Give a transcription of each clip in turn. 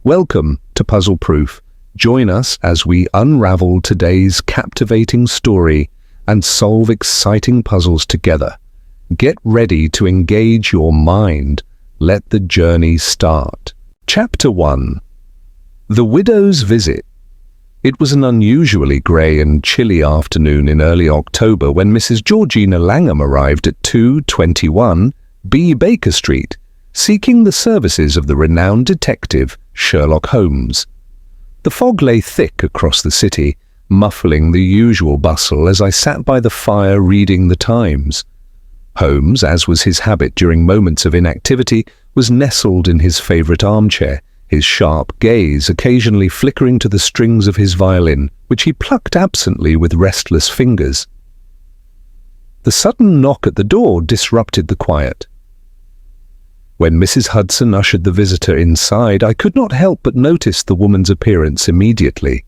Welcome to Puzzle Proof. Join us as we unravel today's captivating story and solve exciting puzzles together. Get ready to engage your mind. Let the journey start. Chapter 1. The Widow's Visit. It was an unusually grey and chilly afternoon in early October when Mrs. Georgina Langham arrived at 221 B. Baker Street, seeking the services of the renowned detective Sherlock Holmes. The fog lay thick across the city, muffling the usual bustle as I sat by the fire reading the Times. Holmes, as was his habit during moments of inactivity, was nestled in his favourite armchair, his sharp gaze occasionally flickering to the strings of his violin, which he plucked absently with restless fingers. The sudden knock at the door disrupted the quiet. When Mrs. Hudson ushered the visitor inside, I could not help but notice the woman's appearance immediately.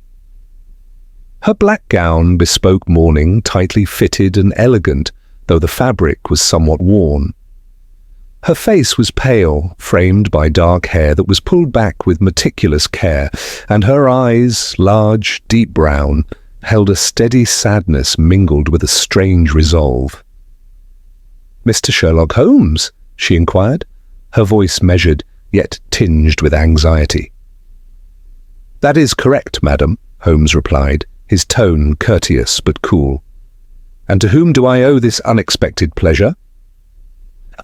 Her black gown bespoke mourning, tightly fitted and elegant, though the fabric was somewhat worn. Her face was pale, framed by dark hair that was pulled back with meticulous care, and her eyes, large, deep brown, held a steady sadness mingled with a strange resolve. "Mr. Sherlock Holmes?" she inquired, her voice measured, yet tinged with anxiety. "That is correct, madam," Holmes replied, his tone courteous but cool. "And to whom do I owe this unexpected pleasure?"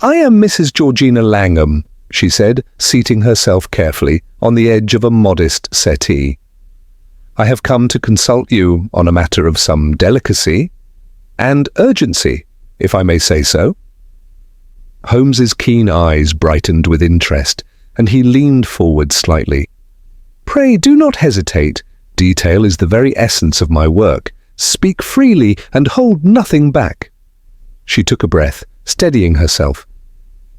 "I am Mrs. Georgina Langham," she said, seating herself carefully on the edge of a modest settee. "I have come to consult you on a matter of some delicacy and urgency, if I may say so." Holmes's keen eyes brightened with interest, and he leaned forward slightly. "Pray do not hesitate. Detail is the very essence of my work. Speak freely and hold nothing back." She took a breath, steadying herself.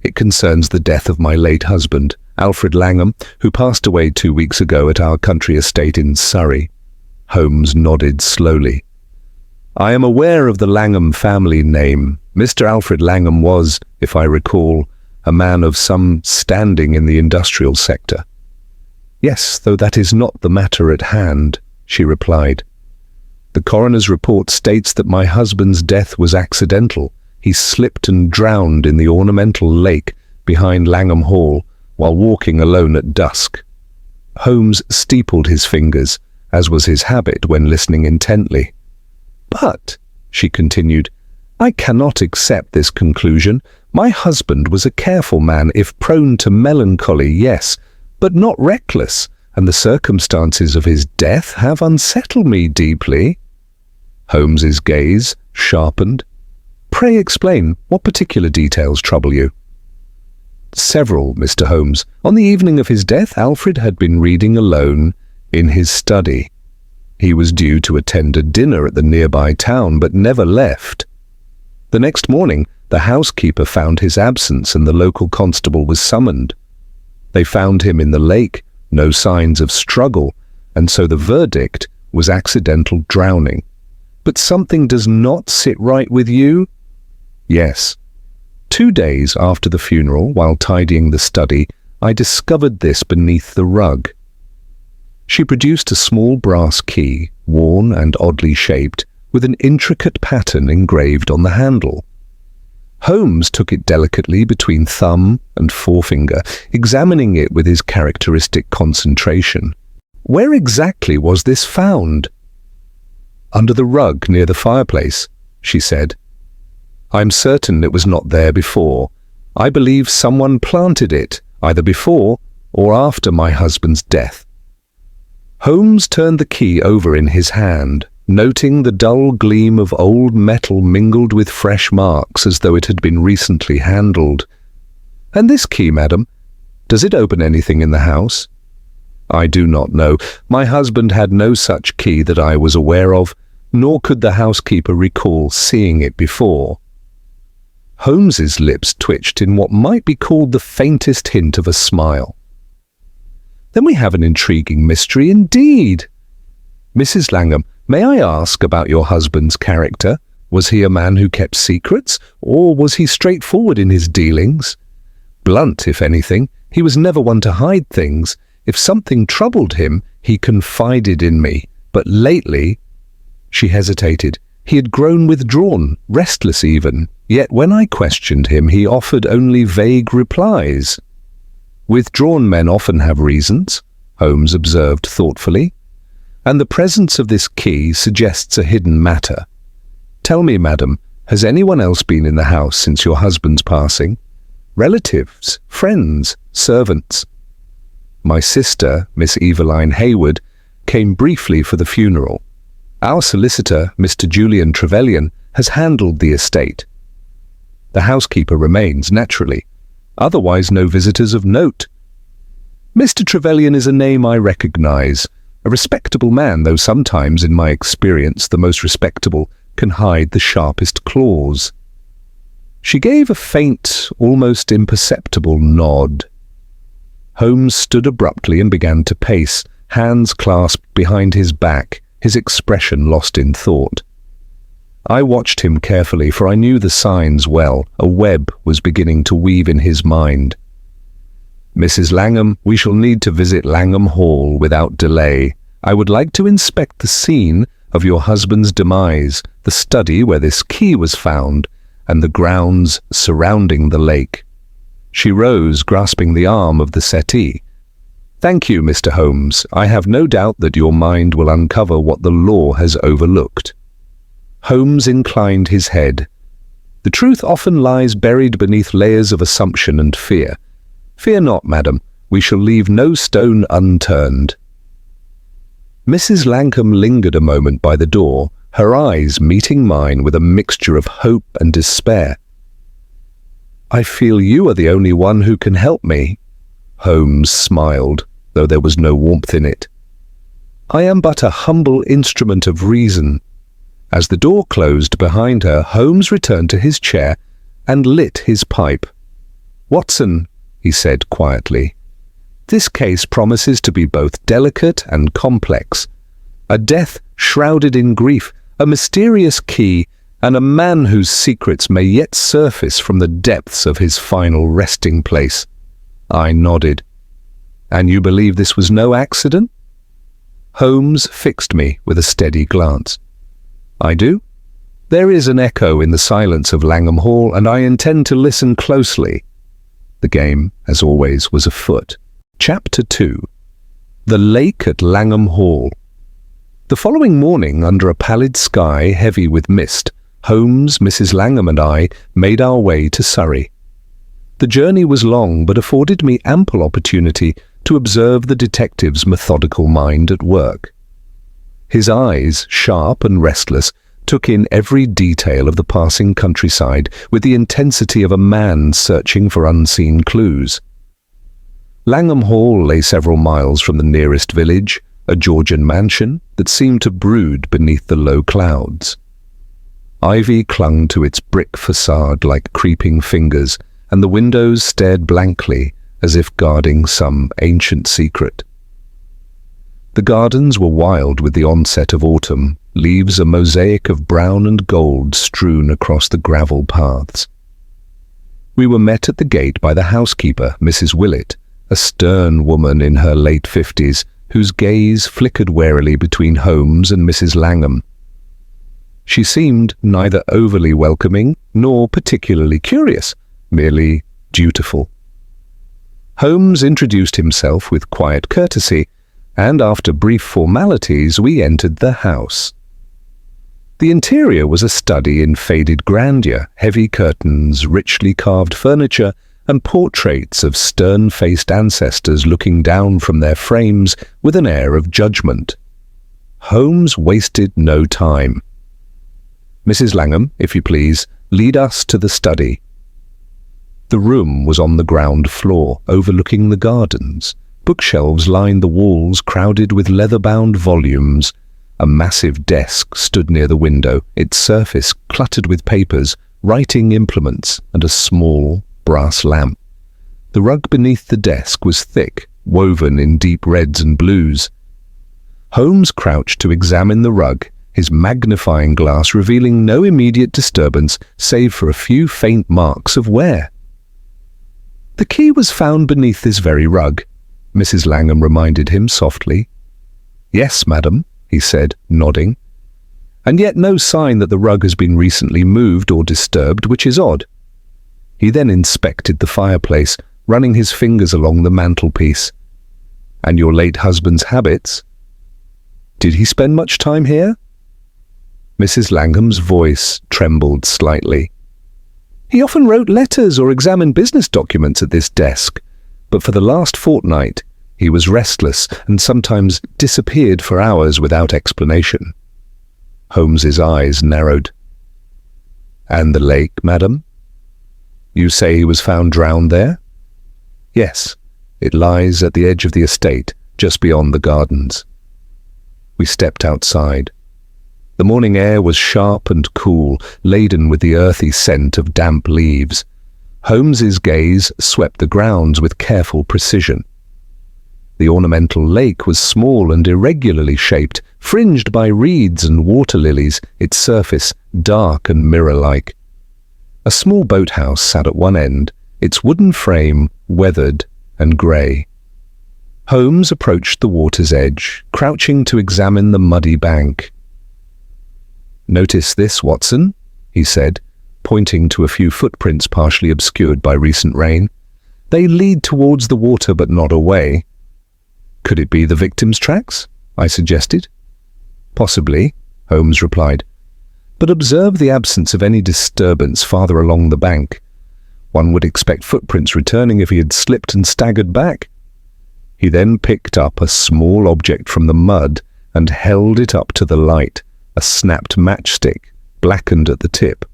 "It concerns the death of my late husband, Alfred Langham, who passed away 2 weeks ago at our country estate in Surrey." Holmes nodded slowly. "I am aware of the Langham family name. Mr. Alfred Langham was, if I recall, a man of some standing in the industrial sector." "Yes, though that is not the matter at hand," she replied. "The coroner's report states that my husband's death was accidental. He slipped and drowned in the ornamental lake behind Langham Hall while walking alone at dusk." Holmes steepled his fingers, as was his habit when listening intently. "But," she continued, "I cannot accept this conclusion. My husband was a careful man, if prone to melancholy, yes, but not reckless, and the circumstances of his death have unsettled me deeply." Holmes's gaze sharpened. "Pray explain, what particular details trouble you?" "Several, Mr. Holmes. On the evening of his death, Alfred had been reading alone in his study. He was due to attend a dinner at the nearby town, but never left. The next morning, the housekeeper found his absence and the local constable was summoned. They found him in the lake, no signs of struggle, and so the verdict was accidental drowning. But something does not sit right with you?" "Yes. 2 days after the funeral, while tidying the study, I discovered this beneath the rug." She produced a small brass key, worn and oddly shaped, with an intricate pattern engraved on the handle. Holmes took it delicately between thumb and forefinger, examining it with his characteristic concentration. "Where exactly was this found?" "Under the rug near the fireplace," she said. "I'm certain it was not there before. I believe someone planted it, either before or after my husband's death." Holmes turned the key over in his hand, noting the dull gleam of old metal mingled with fresh marks as though it had been recently handled. "And this key, madam, does it open anything in the house?" "I do not know. My husband had no such key that I was aware of, nor could the housekeeper recall seeing it before." Holmes's lips twitched in what might be called the faintest hint of a smile. "Then we have an intriguing mystery indeed. Mrs. Langham, may I ask about your husband's character? Was he a man who kept secrets, or was he straightforward in his dealings? Blunt, if anything, he was never one to hide things. If something troubled him, he confided in me. But lately, she hesitated. He had grown withdrawn, restless even. Yet when I questioned him, he offered only vague replies. Withdrawn men often have reasons, Holmes observed thoughtfully, and the presence of this key suggests a hidden matter. Tell me, madam, has anyone else been in the house since your husband's passing? Relatives, friends, servants? My sister, Miss Eveline Hayward, came briefly for the funeral. Our solicitor, Mr. Julian Trevelyan, has handled the estate. The housekeeper remains, naturally. Otherwise, no visitors of note. Mr. Trevelyan is a name I recognize. A respectable man, though sometimes, in my experience, the most respectable can hide the sharpest claws. She gave a faint, almost imperceptible nod. Holmes stood abruptly and began to pace, hands clasped behind his back, his expression lost in thought. I watched him carefully, for I knew the signs well. A web was beginning to weave in his mind. Mrs. Langham, we shall need to visit Langham Hall without delay. I would like to inspect the scene of your husband's demise, the study where this key was found, and the grounds surrounding the lake. She rose, grasping the arm of the settee. Thank you, Mr. Holmes. I have no doubt that your mind will uncover what the law has overlooked. Holmes inclined his head. The truth often lies buried beneath layers of assumption and fear. Fear not, madam. We shall leave no stone unturned. Mrs. Langham lingered a moment by the door, her eyes meeting mine with a mixture of hope and despair. I feel you are the only one who can help me. Holmes smiled, though there was no warmth in it. I am but a humble instrument of reason. As the door closed behind her, Holmes returned to his chair and lit his pipe. Watson, he said quietly, this case promises to be both delicate and complex. A death shrouded in grief, a mysterious key, and a man whose secrets may yet surface from the depths of his final resting place. I nodded. And you believe this was no accident? Holmes fixed me with a steady glance. I do. There is an echo in the silence of Langham Hall, and I intend to listen closely. The game, as always, was afoot. Chapter 2. The Lake at Langham Hall. The following morning, under a pallid sky heavy with mist, Holmes, Mrs. Langham and I made our way to Surrey. The journey was long, but afforded me ample opportunity to observe the detective's methodical mind at work. His eyes, sharp and restless, took in every detail of the passing countryside with the intensity of a man searching for unseen clues. Langham Hall lay several miles from the nearest village, a Georgian mansion that seemed to brood beneath the low clouds. Ivy clung to its brick facade like creeping fingers, and the windows stared blankly as if guarding some ancient secret. The gardens were wild with the onset of autumn, leaves a mosaic of brown and gold strewn across the gravel paths. We were met at the gate by the housekeeper, Mrs. Willett, a stern woman in her late 50s, whose gaze flickered warily between Holmes and Mrs. Langham. She seemed neither overly welcoming nor particularly curious, merely dutiful. Holmes introduced himself with quiet courtesy, and after brief formalities we entered the house. The interior was a study in faded grandeur, heavy curtains, richly carved furniture, and portraits of stern-faced ancestors looking down from their frames with an air of judgment. Holmes wasted no time. Mrs. Langham, if you please, lead us to the study. The room was on the ground floor, overlooking the gardens. Bookshelves lined the walls, crowded with leather-bound volumes. A massive desk stood near the window, its surface cluttered with papers, writing implements, and a small brass lamp. The rug beneath the desk was thick, woven in deep reds and blues. Holmes crouched to examine the rug, his magnifying glass revealing no immediate disturbance save for a few faint marks of wear. The key was found beneath this very rug. Mrs. Langham reminded him softly. "Yes, madam," he said, nodding. "And yet no sign that the rug has been recently moved or disturbed, which is odd." He then inspected the fireplace, running his fingers along the mantelpiece. "And your late husband's habits? Did he spend much time here?" Mrs. Langham's voice trembled slightly. "He often wrote letters or examined business documents at this desk, but for the last fortnight he was restless and sometimes disappeared for hours without explanation." Holmes's eyes narrowed. "And the lake, madam? You say he was found drowned there?" "Yes, it lies at the edge of the estate, just beyond the gardens." We stepped outside. The morning air was sharp and cool, laden with the earthy scent of damp leaves. Holmes's gaze swept the grounds with careful precision. The ornamental lake was small and irregularly shaped, fringed by reeds and water lilies, its surface dark and mirror-like. A small boathouse sat at one end, its wooden frame weathered and grey. Holmes approached the water's edge, crouching to examine the muddy bank. "Notice this, Watson," he said, pointing to a few footprints partially obscured by recent rain. "They lead towards the water but not away." "Could it be the victim's tracks?" I suggested. "Possibly," Holmes replied. "But observe the absence of any disturbance farther along the bank. One would expect footprints returning if he had slipped and staggered back." He then picked up a small object from the mud and held it up to the light, a snapped matchstick, blackened at the tip.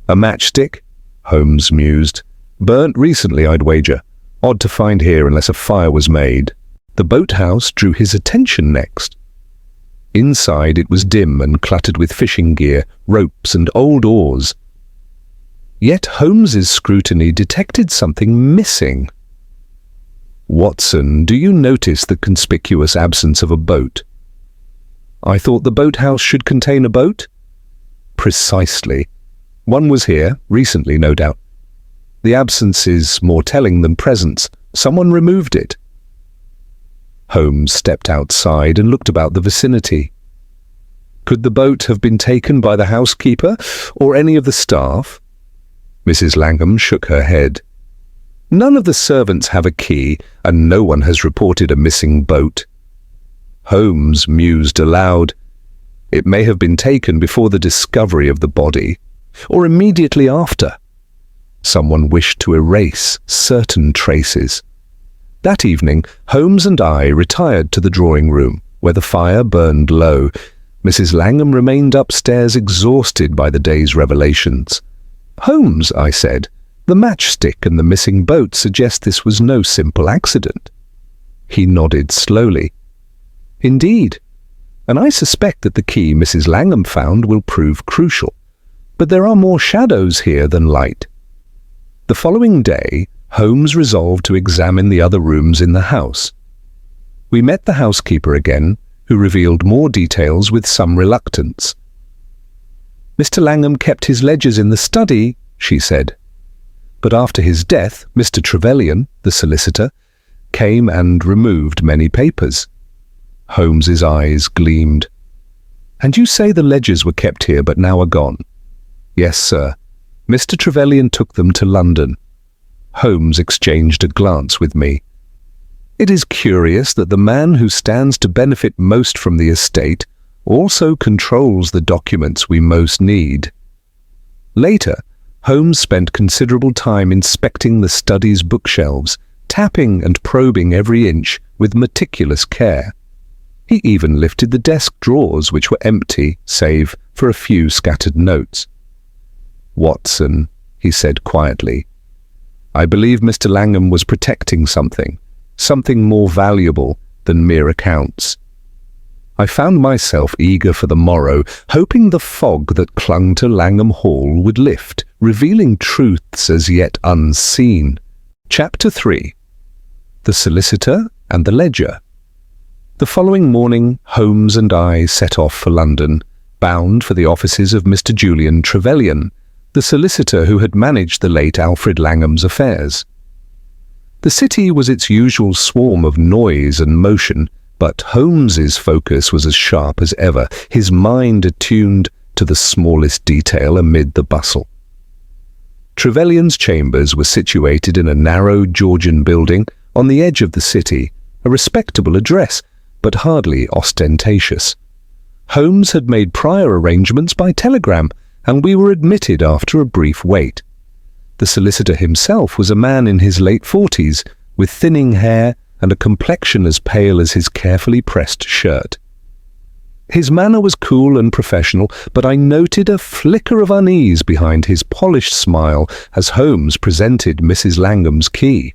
"A matchstick?" Holmes mused. "Burnt recently, I'd wager. Odd to find here unless a fire was made." The boathouse drew his attention next. Inside it was dim and cluttered with fishing gear, ropes and old oars. Yet Holmes's scrutiny detected something missing. "Watson, do you notice the conspicuous absence of a boat?" "I thought the boathouse should contain a boat?" "Precisely. One was here, recently no doubt. The absence is more telling than presence. Someone removed it." Holmes stepped outside and looked about the vicinity. "Could the boat have been taken by the housekeeper or any of the staff?" Mrs. Langham shook her head. "None of the servants have a key, and no one has reported a missing boat." Holmes mused aloud. "It may have been taken before the discovery of the body, or immediately after. Someone wished to erase certain traces." That evening, Holmes and I retired to the drawing room, where the fire burned low. Mrs. Langham remained upstairs, exhausted by the day's revelations. "Holmes," I said, "the matchstick and the missing boat suggest this was no simple accident." He nodded slowly. "Indeed, and I suspect that the key Mrs. Langham found will prove crucial. But there are more shadows here than light." The following day, Holmes resolved to examine the other rooms in the house. We met the housekeeper again, who revealed more details with some reluctance. "Mr. Langham kept his ledgers in the study," she said. "But after his death, Mr. Trevelyan, the solicitor, came and removed many papers." Holmes's eyes gleamed. "And you say the ledgers were kept here but now are gone?" "Yes, sir. Mr. Trevelyan took them to London." Holmes exchanged a glance with me. "It is curious that the man who stands to benefit most from the estate also controls the documents we most need." Later, Holmes spent considerable time inspecting the study's bookshelves, tapping and probing every inch with meticulous care. He even lifted the desk drawers, which were empty, save for a few scattered notes. "Watson," he said quietly, "I believe Mr. Langham was protecting something more valuable than mere accounts." I found myself eager for the morrow, hoping the fog that clung to Langham Hall would lift, revealing truths as yet unseen. Chapter 3. The Solicitor and the Ledger. The following morning, Holmes and I set off for London, bound for the offices of Mr. Julian Trevelyan, the solicitor who had managed the late Alfred Langham's affairs. The city was its usual swarm of noise and motion, but Holmes's focus was as sharp as ever, his mind attuned to the smallest detail amid the bustle. Trevelyan's chambers were situated in a narrow Georgian building on the edge of the city, a respectable address, but hardly ostentatious. Holmes had made prior arrangements by telegram, and we were admitted after a brief wait. The solicitor himself was a man in his late 40s, with thinning hair and a complexion as pale as his carefully pressed shirt. His manner was cool and professional, but I noted a flicker of unease behind his polished smile as Holmes presented Mrs. Langham's key.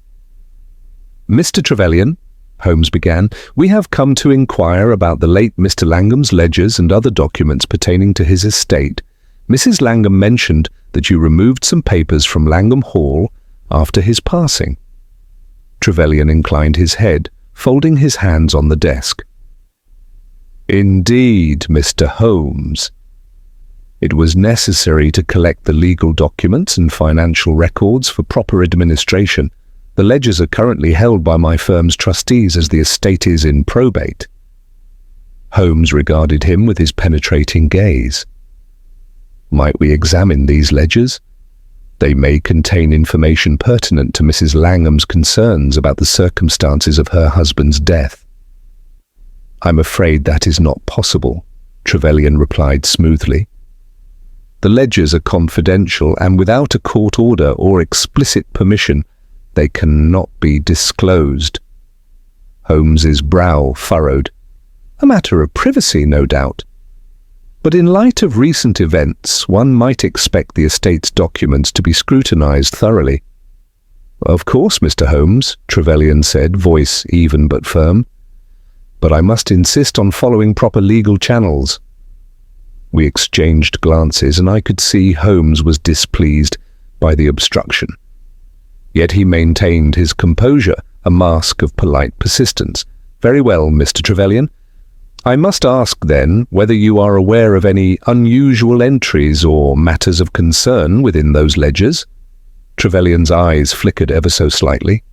"Mr. Trevelyan," Holmes began, "we have come to inquire about the late Mr. Langham's ledgers and other documents pertaining to his estate. Mrs. Langham mentioned that you removed some papers from Langham Hall after his passing." Trevelyan inclined his head, folding his hands on the desk. "Indeed, Mr. Holmes. It was necessary to collect the legal documents and financial records for proper administration. The ledgers are currently held by my firm's trustees as the estate is in probate." Holmes regarded him with his penetrating gaze. "Might we examine these ledgers? They may contain information pertinent to Mrs. Langham's concerns about the circumstances of her husband's death." "I'm afraid that is not possible," Trevelyan replied smoothly. "The ledgers are confidential, and without a court order or explicit permission, they cannot be disclosed." Holmes's brow furrowed. "A matter of privacy, no doubt. But in light of recent events, one might expect the estate's documents to be scrutinized thoroughly." "Of course, Mr. Holmes," Trevelyan said, voice even but firm. "But I must insist on following proper legal channels." We exchanged glances, and I could see Holmes was displeased by the obstruction. Yet he maintained his composure, a mask of polite persistence. "Very well, Mr. Trevelyan. I must ask, then, whether you are aware of any unusual entries or matters of concern within those ledgers?" Trevelyan's eyes flickered ever so slightly.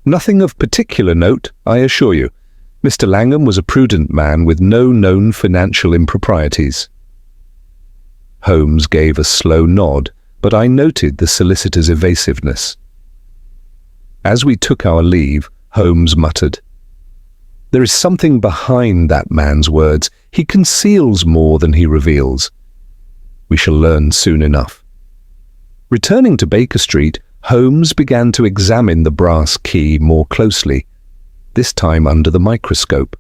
"Nothing of particular note, I assure you. Mr. Langham was a prudent man with no known financial improprieties." Holmes gave a slow nod, but I noted the solicitor's evasiveness. As we took our leave, Holmes muttered, "There is something behind that man's words. He conceals more than he reveals. We shall learn soon enough." Returning to Baker Street, Holmes began to examine the brass key more closely, this time under the microscope.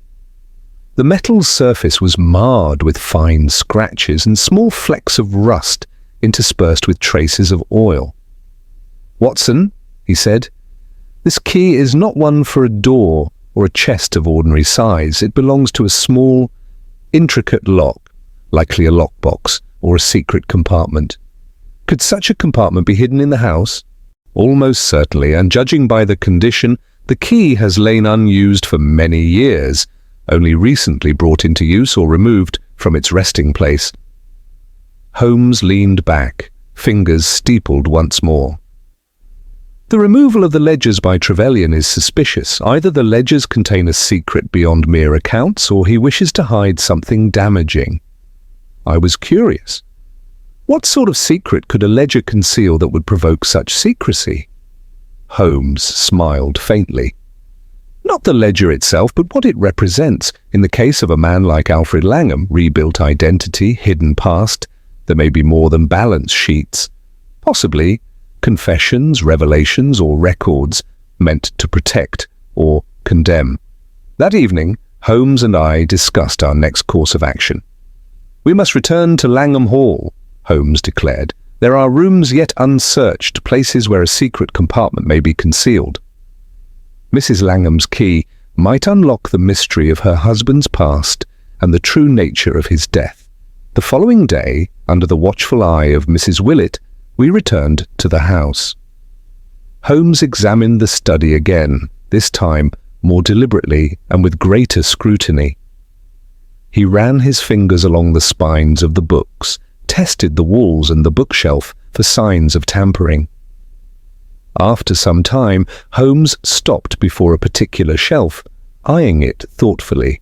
The metal's surface was marred with fine scratches and small flecks of rust interspersed with traces of oil. "Watson," he said, "this key is not one for a door or a chest of ordinary size. It belongs to a small, intricate lock, likely a lockbox or a secret compartment. Could such a compartment be hidden in the house?" "Almost certainly, and judging by the condition, the key has lain unused for many years, only recently brought into use or removed from its resting place." Holmes leaned back, fingers steepled once more. "The removal of the ledgers by Trevelyan is suspicious. Either the ledgers contain a secret beyond mere accounts, or he wishes to hide something damaging." I was curious. What sort of secret could a ledger conceal that would provoke such secrecy? Holmes smiled faintly. "Not the ledger itself, but what it represents. In the case of a man like Alfred Langham, rebuilt identity, hidden past, there may be more than balance sheets. Possibly confessions, revelations, or records meant to protect or condemn." That evening, Holmes and I discussed our next course of action. "We must return to Langham Hall," Holmes declared. "There are rooms yet unsearched, places where a secret compartment may be concealed. Mrs. Langham's key might unlock the mystery of her husband's past and the true nature of his death." The following day, under the watchful eye of Mrs. Willett, we returned to the house. Holmes examined the study again, this time more deliberately and with greater scrutiny. He ran his fingers along the spines of the books, tested the walls and the bookshelf for signs of tampering. After some time, Holmes stopped before a particular shelf, eyeing it thoughtfully.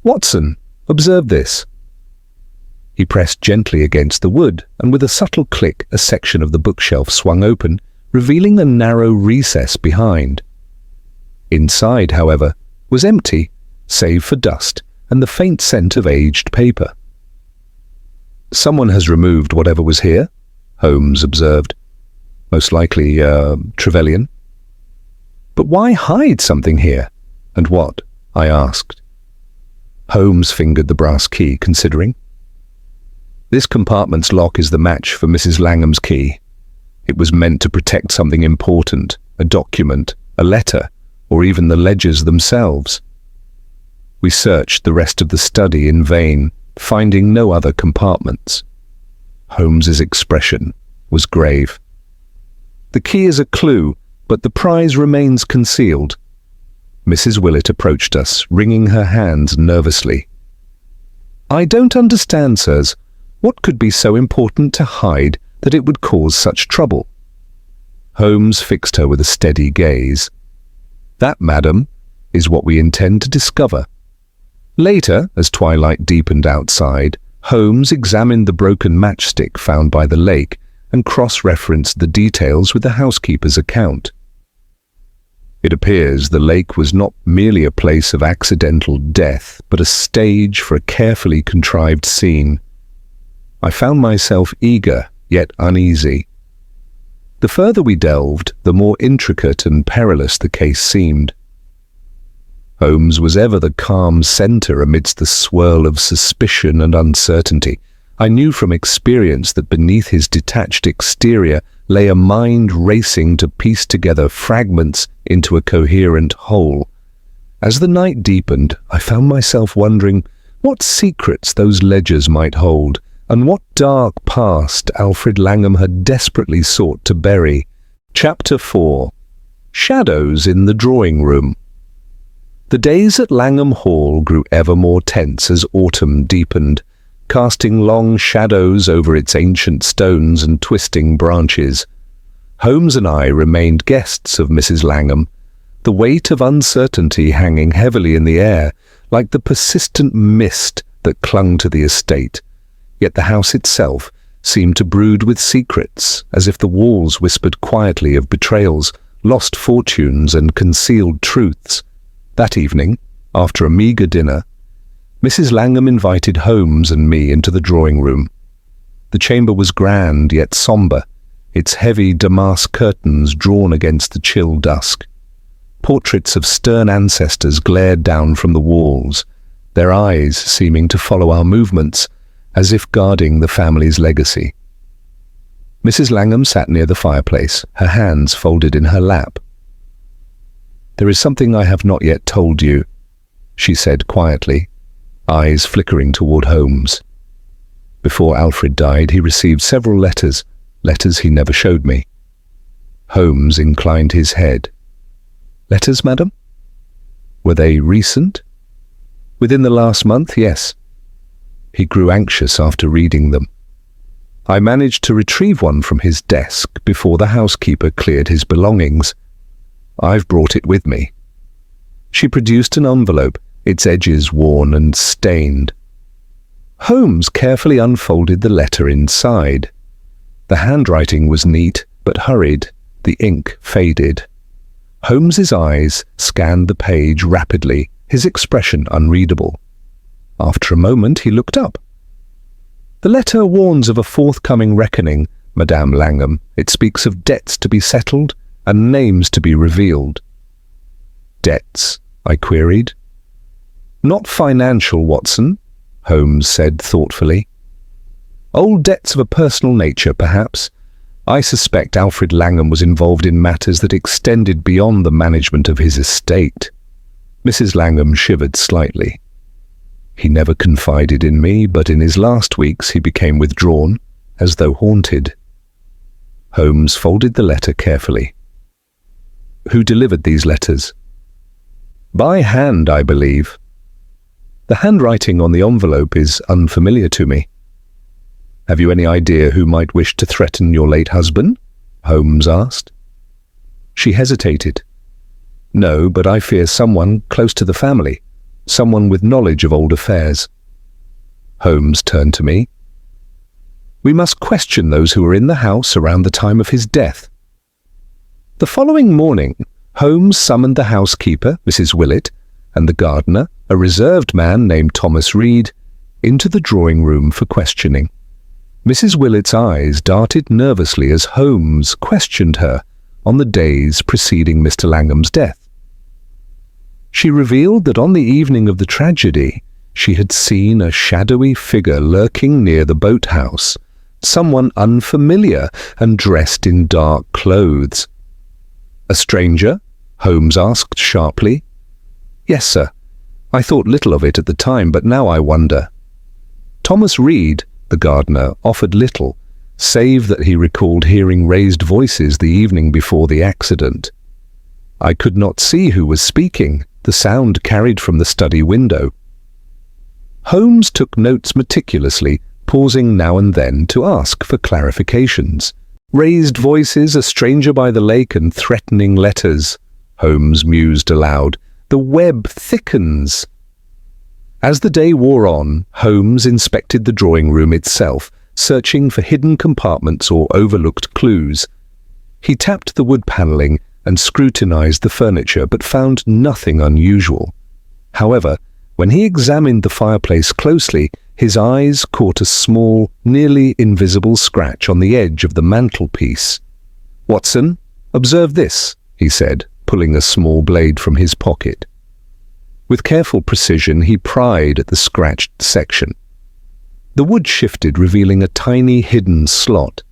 "Watson, observe this." He pressed gently against the wood, and with a subtle click, a section of the bookshelf swung open, revealing a narrow recess behind. Inside, however, was empty, save for dust and the faint scent of aged paper. "Someone has removed whatever was here," Holmes observed. "Most likely, Trevelyan." "But why hide something here?" "And what?" I asked. Holmes fingered the brass key, considering. "This compartment's lock is the match for Mrs. Langham's key. It was meant to protect something important, a document, a letter, or even the ledgers themselves." We searched the rest of the study in vain, finding no other compartments. Holmes's expression was grave. "The key is a clue, but the prize remains concealed." Mrs. Willett approached us, wringing her hands nervously. "I don't understand, sirs. What could be so important to hide that it would cause such trouble?" Holmes fixed her with a steady gaze. "That, madam, is what we intend to discover." Later, as twilight deepened outside, Holmes examined the broken matchstick found by the lake and cross-referenced the details with the housekeeper's account. It appears the lake was not merely a place of accidental death, but a stage for a carefully contrived scene. I found myself eager, yet uneasy. The further we delved, the more intricate and perilous the case seemed. Holmes was ever the calm centre amidst the swirl of suspicion and uncertainty. I knew from experience that beneath his detached exterior lay a mind racing to piece together fragments into a coherent whole. As the night deepened, I found myself wondering what secrets those ledgers might hold, and what dark past Alfred Langham had desperately sought to bury. Chapter 4. Shadows in the Drawing Room. The days at Langham Hall grew ever more tense as autumn deepened, casting long shadows over its ancient stones and twisting branches. Holmes and I remained guests of Mrs. Langham, the weight of uncertainty hanging heavily in the air, like the persistent mist that clung to the estate. Yet the house itself seemed to brood with secrets, as if the walls whispered quietly of betrayals, lost fortunes, and concealed truths. That evening, after a meagre dinner, Mrs. Langham invited Holmes and me into the drawing room. The chamber was grand yet sombre, its heavy damask curtains drawn against the chill dusk. Portraits of stern ancestors glared down from the walls, their eyes seeming to follow our movements, as if guarding the family's legacy. Mrs. Langham sat near the fireplace, her hands folded in her lap. "There is something I have not yet told you," she said quietly, eyes flickering toward Holmes. "Before Alfred died, he received several letters he never showed me." Holmes inclined his head. "Letters, madam? Were they recent?" "Within the last month, yes." He grew anxious after reading them. "I managed to retrieve one from his desk before the housekeeper cleared his belongings. I've brought it with me." She produced an envelope, its edges worn and stained. Holmes carefully unfolded the letter inside. The handwriting was neat but hurried, the ink faded. Holmes's eyes scanned the page rapidly, his expression unreadable. After a moment he looked up. "The letter warns of a forthcoming reckoning, Madame Langham. It speaks of debts to be settled and names to be revealed." "Debts?" I queried. "Not financial, Watson," Holmes said thoughtfully. "Old debts of a personal nature, perhaps. I suspect Alfred Langham was involved in matters that extended beyond the management of his estate." Mrs. Langham shivered slightly. "He never confided in me, but in his last weeks he became withdrawn, as though haunted." Holmes folded the letter carefully. "Who delivered these letters?" "By hand, I believe. The handwriting on the envelope is unfamiliar to me." "Have you any idea who might wish to threaten your late husband?" Holmes asked. She hesitated. "No, but I fear someone close to the family, someone with knowledge of old affairs." Holmes turned to me. "We must question those who were in the house around the time of his death." The following morning, Holmes summoned the housekeeper, Mrs. Willett, and the gardener, a reserved man named Thomas Reed, into the drawing room for questioning. Mrs. Willett's eyes darted nervously as Holmes questioned her on the days preceding Mr. Langham's death. She revealed that on the evening of the tragedy, she had seen a shadowy figure lurking near the boathouse, someone unfamiliar and dressed in dark clothes. "A stranger?" Holmes asked sharply. "Yes, sir. I thought little of it at the time, but now I wonder." Thomas Reed, the gardener, offered little, save that he recalled hearing raised voices the evening before the accident. I could not see who was speaking, the sound carried from the study window. Holmes took notes meticulously, pausing now and then to ask for clarifications. "Raised voices, a stranger by the lake, and threatening letters," Holmes mused aloud. "The web thickens." As the day wore on, Holmes inspected the drawing room itself, searching for hidden compartments or overlooked clues. He tapped the wood panelling and scrutinized the furniture, but found nothing unusual. However, when he examined the fireplace closely, his eyes caught a small, nearly invisible scratch on the edge of the mantelpiece. "Watson, observe this," he said, pulling a small blade from his pocket. With careful precision, he pried at the scratched section. The wood shifted, revealing a tiny hidden slot.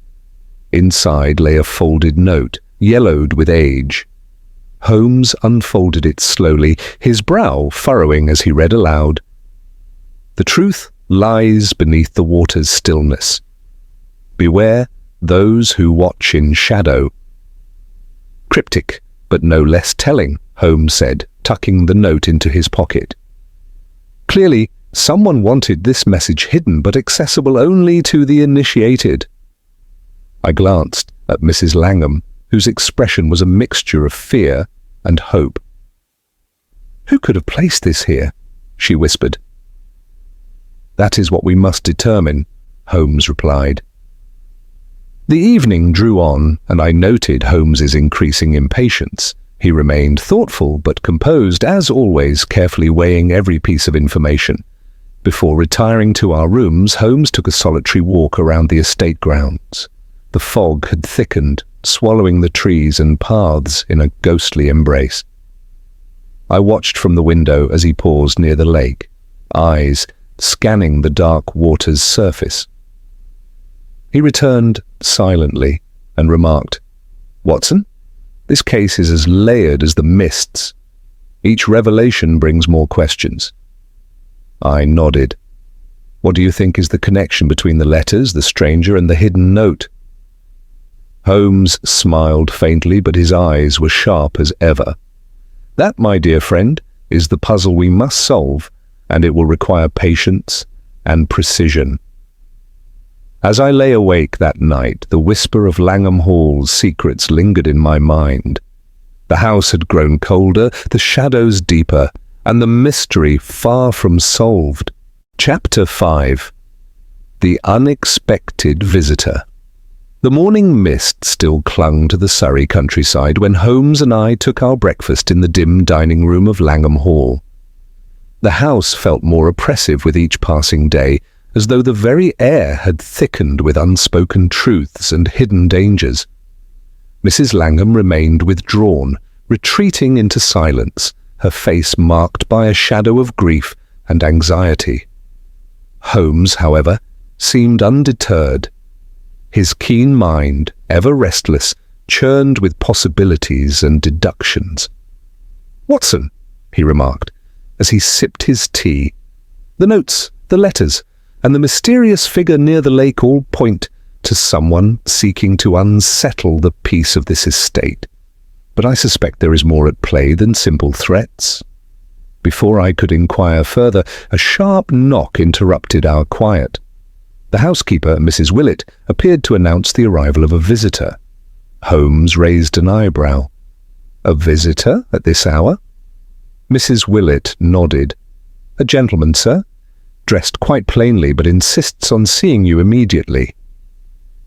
Inside lay a folded note, yellowed with age. Holmes unfolded it slowly, his brow furrowing as he read aloud. "The truth lies beneath the water's stillness. Beware those who watch in shadow." Cryptic, but no less telling, Holmes said, tucking the note into his pocket. Clearly, someone wanted this message hidden but accessible only to the initiated. I glanced at Mrs. Langham, whose expression was a mixture of fear and hope. "Who could have placed this here?" she whispered. "That is what we must determine," Holmes replied. The evening drew on, and I noted Holmes's increasing impatience. He remained thoughtful but composed, as always, carefully weighing every piece of information. Before retiring to our rooms, Holmes took a solitary walk around the estate grounds. The fog had thickened, swallowing the trees and paths in a ghostly embrace. I watched from the window as he paused near the lake, eyes scanning the dark water's surface. He returned silently and remarked, "Watson, this case is as layered as the mists. Each revelation brings more questions." I nodded. "What do you think is the connection between the letters, the stranger, and the hidden note?" Holmes smiled faintly, but his eyes were sharp as ever. "That, my dear friend, is the puzzle we must solve, and it will require patience and precision." As I lay awake that night, the whisper of Langham Hall's secrets lingered in my mind. The house had grown colder, the shadows deeper, and the mystery far from solved. Chapter 5. The Unexpected Visitor. The morning mist still clung to the Surrey countryside when Holmes and I took our breakfast in the dim dining room of Langham Hall. The house felt more oppressive with each passing day, as though the very air had thickened with unspoken truths and hidden dangers. Mrs. Langham remained withdrawn, retreating into silence, her face marked by a shadow of grief and anxiety. Holmes, however, seemed undeterred. His keen mind, ever restless, churned with possibilities and deductions. "Watson," he remarked, as he sipped his tea, "the notes, the letters, and the mysterious figure near the lake all point to someone seeking to unsettle the peace of this estate. But I suspect there is more at play than simple threats." Before I could inquire further, a sharp knock interrupted our quiet. The housekeeper, Mrs. Willett, appeared to announce the arrival of a visitor. Holmes raised an eyebrow. A visitor at this hour? Mrs. Willett nodded. A gentleman, sir, dressed quite plainly but insists on seeing you immediately.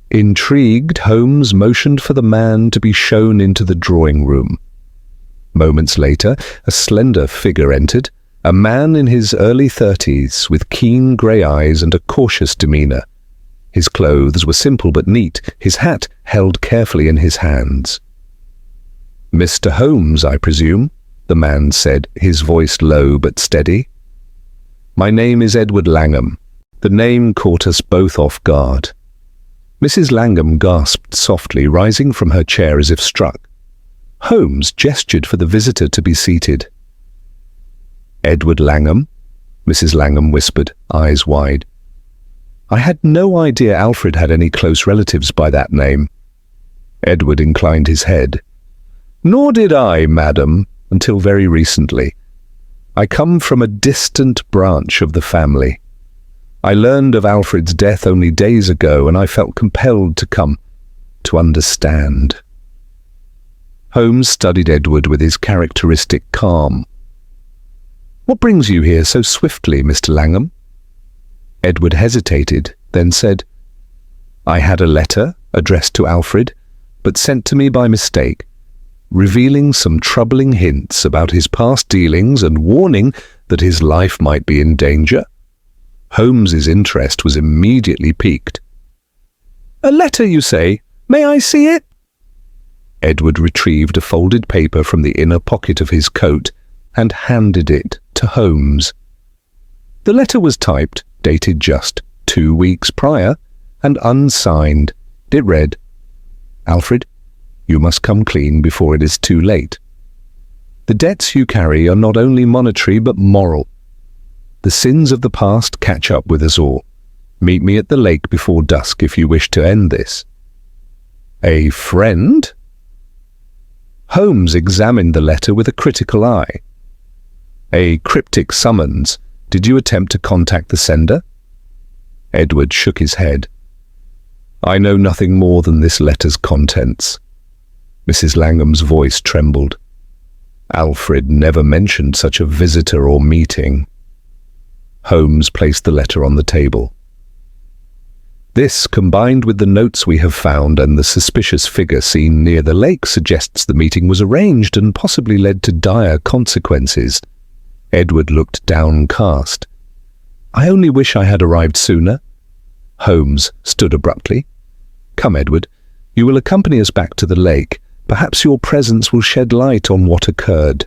Intrigued, Holmes motioned for the man to be shown into the drawing room. Moments later, a slender figure entered, a man in his early 30s with keen grey eyes and a cautious demeanour. His clothes were simple but neat, his hat held carefully in his hands. "Mr. Holmes, I presume?" the man said, his voice low but steady. "My name is Edward Langham." The name caught us both off guard. Mrs. Langham gasped softly, rising from her chair as if struck. Holmes gestured for the visitor to be seated. "Edward Langham?" Mrs. Langham whispered, eyes wide. "I had no idea Alfred had any close relatives by that name." Edward inclined his head. "Nor did I, madam, until very recently. I come from a distant branch of the family. I learned of Alfred's death only days ago, and I felt compelled to come to understand." Holmes studied Edward with his characteristic calm. "What brings you here so swiftly, Mr. Langham?" Edward hesitated, then said, "I had a letter addressed to Alfred, but sent to me by mistake, revealing some troubling hints about his past dealings and warning that his life might be in danger." Holmes's interest was immediately piqued. "A letter, you say? May I see it?" Edward retrieved a folded paper from the inner pocket of his coat and handed it to Holmes. The letter was typed, dated just 2 weeks prior, and unsigned. It read, "Alfred, you must come clean before it is too late. The debts you carry are not only monetary but moral. The sins of the past catch up with us all. Meet me at the lake before dusk if you wish to end this." "A friend?" Holmes examined the letter with a critical eye. "A cryptic summons. Did you attempt to contact the sender?" Edward shook his head. "I know nothing more than this letter's contents." Mrs. Langham's voice trembled. "Alfred never mentioned such a visitor or meeting." Holmes placed the letter on the table. "This, combined with the notes we have found and the suspicious figure seen near the lake, suggests the meeting was arranged and possibly led to dire consequences." Edward looked downcast. "I only wish I had arrived sooner." Holmes stood abruptly. "Come, Edward, you will accompany us back to the lake. Perhaps your presence will shed light on what occurred."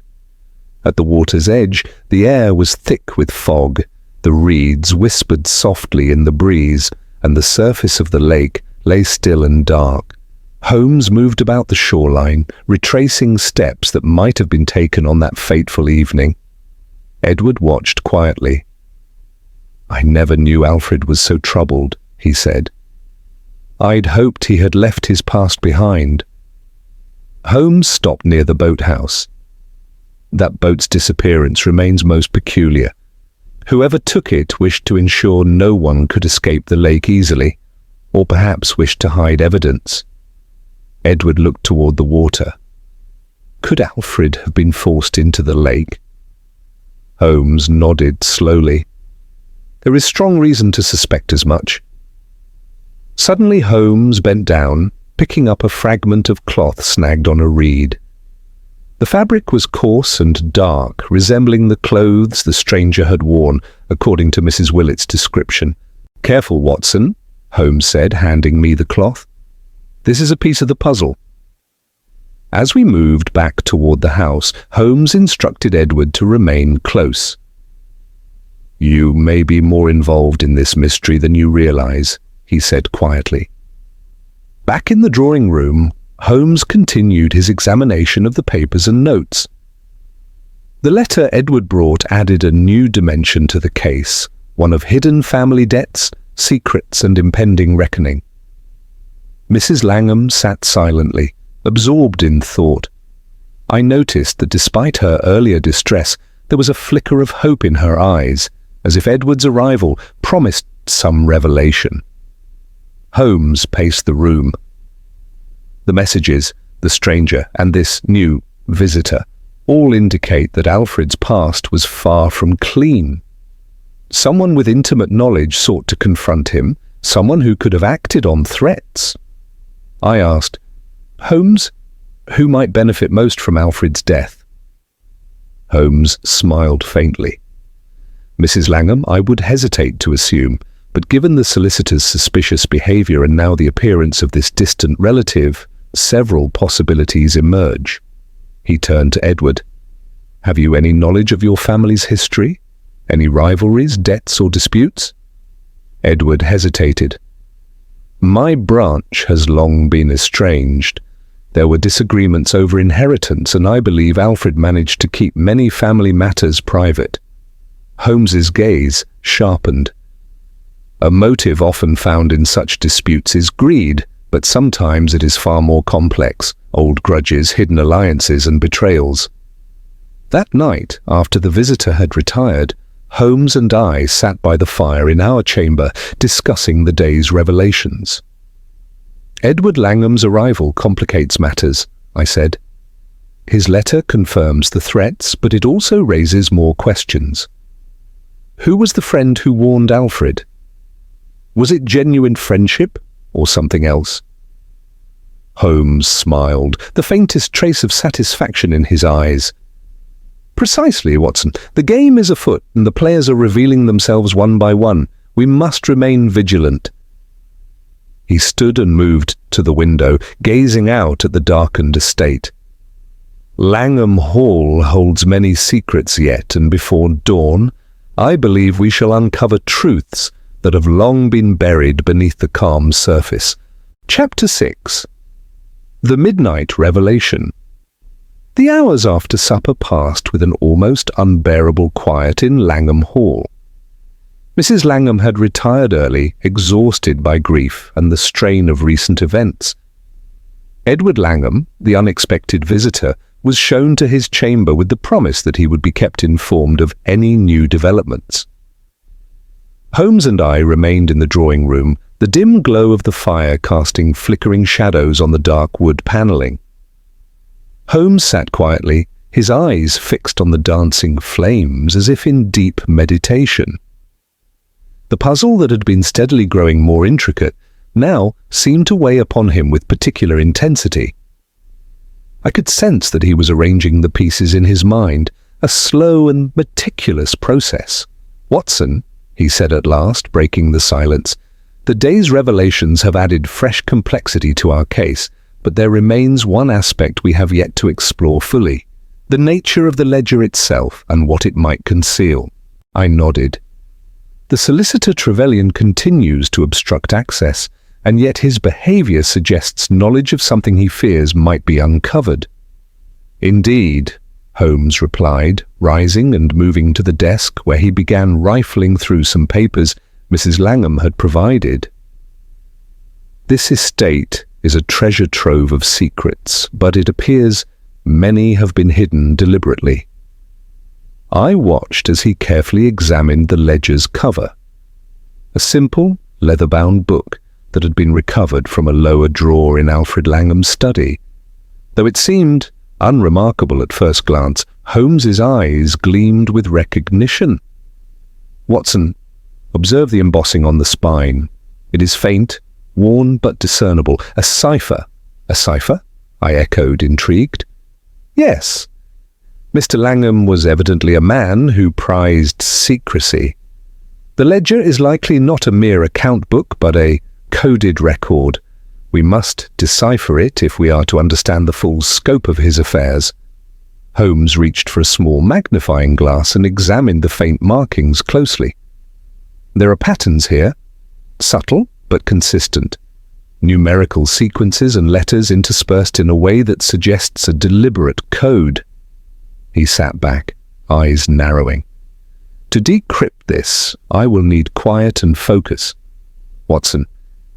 At the water's edge, the air was thick with fog. The reeds whispered softly in the breeze, and the surface of the lake lay still and dark. Holmes moved about the shoreline, retracing steps that might have been taken on that fateful evening. Edward watched quietly. "I never knew Alfred was so troubled," he said. "I'd hoped he had left his past behind." Holmes stopped near the boathouse. "That boat's disappearance remains most peculiar. Whoever took it wished to ensure no one could escape the lake easily, or perhaps wished to hide evidence." Edward looked toward the water. "Could Alfred have been forced into the lake?" Holmes nodded slowly. "There is strong reason to suspect as much." Suddenly Holmes bent down, picking up a fragment of cloth snagged on a reed. The fabric was coarse and dark, resembling the clothes the stranger had worn, according to Mrs. Willett's description. "Careful, Watson," Holmes said, handing me the cloth. "This is a piece of the puzzle." As we moved back toward the house, Holmes instructed Edward to remain close. "You may be more involved in this mystery than you realize," he said quietly. Back in the drawing room, Holmes continued his examination of the papers and notes. The letter Edward brought added a new dimension to the case, one of hidden family debts, secrets, and impending reckoning. Mrs. Langham sat silently, absorbed in thought. I noticed that despite her earlier distress, there was a flicker of hope in her eyes, as if Edward's arrival promised some revelation. Holmes paced the room. The messages, the stranger, and this new visitor, all indicate that Alfred's past was far from clean. Someone with intimate knowledge sought to confront him, someone who could have acted on threats. I asked, "Holmes, who might benefit most from Alfred's death?" Holmes smiled faintly. "Mrs. Langham, I would hesitate to assume, but given the solicitor's suspicious behavior and now the appearance of this distant relative, several possibilities emerge." He turned to Edward. "Have you any knowledge of your family's history? Any rivalries, debts, or disputes?" Edward hesitated. "My branch has long been estranged. There were disagreements over inheritance, and I believe Alfred managed to keep many family matters private." Holmes's gaze sharpened. "A motive often found in such disputes is greed, but sometimes it is far more complex, old grudges, hidden alliances, and betrayals." That night, after the visitor had retired, Holmes and I sat by the fire in our chamber, discussing the day's revelations. "Edward Langham's arrival complicates matters," I said. "His letter confirms the threats, but it also raises more questions. Who was the friend who warned Alfred? Was it genuine friendship or something else?" Holmes smiled, the faintest trace of satisfaction in his eyes. "Precisely, Watson. The game is afoot, and the players are revealing themselves one by one. We must remain vigilant." He stood and moved to the window, gazing out at the darkened estate. "Langham Hall holds many secrets yet, and before dawn, I believe we shall uncover truths that have long been buried beneath the calm surface." Chapter 6. The Midnight Revelation. The hours after supper passed with an almost unbearable quiet in Langham Hall. Mrs. Langham had retired early, exhausted by grief and the strain of recent events. Edward Langham, the unexpected visitor, was shown to his chamber with the promise that he would be kept informed of any new developments. Holmes and I remained in the drawing room, the dim glow of the fire casting flickering shadows on the dark wood panelling. Holmes sat quietly, his eyes fixed on the dancing flames as if in deep meditation. The puzzle that had been steadily growing more intricate now seemed to weigh upon him with particular intensity. I could sense that he was arranging the pieces in his mind, a slow and meticulous process. "Watson," he said at last, breaking the silence, "the day's revelations have added fresh complexity to our case, but there remains one aspect we have yet to explore fully, the nature of the ledger itself and what it might conceal." I nodded. "The solicitor Trevelyan continues to obstruct access, and yet his behavior suggests knowledge of something he fears might be uncovered." "Indeed," Holmes replied, rising and moving to the desk where he began rifling through some papers Mrs. Langham had provided. "This estate is a treasure trove of secrets, but it appears many have been hidden deliberately." I watched as he carefully examined the ledger's cover. A simple, leather-bound book that had been recovered from a lower drawer in Alfred Langham's study. Though it seemed unremarkable at first glance, Holmes's eyes gleamed with recognition. "Watson, observe the embossing on the spine. It is faint, worn but discernible. A cipher." "A cipher?" I echoed, intrigued. "Yes. Mr. Langham was evidently a man who prized secrecy. The ledger is likely not a mere account book, but a coded record. We must decipher it if we are to understand the full scope of his affairs." Holmes reached for a small magnifying glass and examined the faint markings closely. "There are patterns here, subtle but consistent. Numerical sequences and letters interspersed in a way that suggests a deliberate code." He sat back, eyes narrowing. "To decrypt this, I will need quiet and focus. Watson,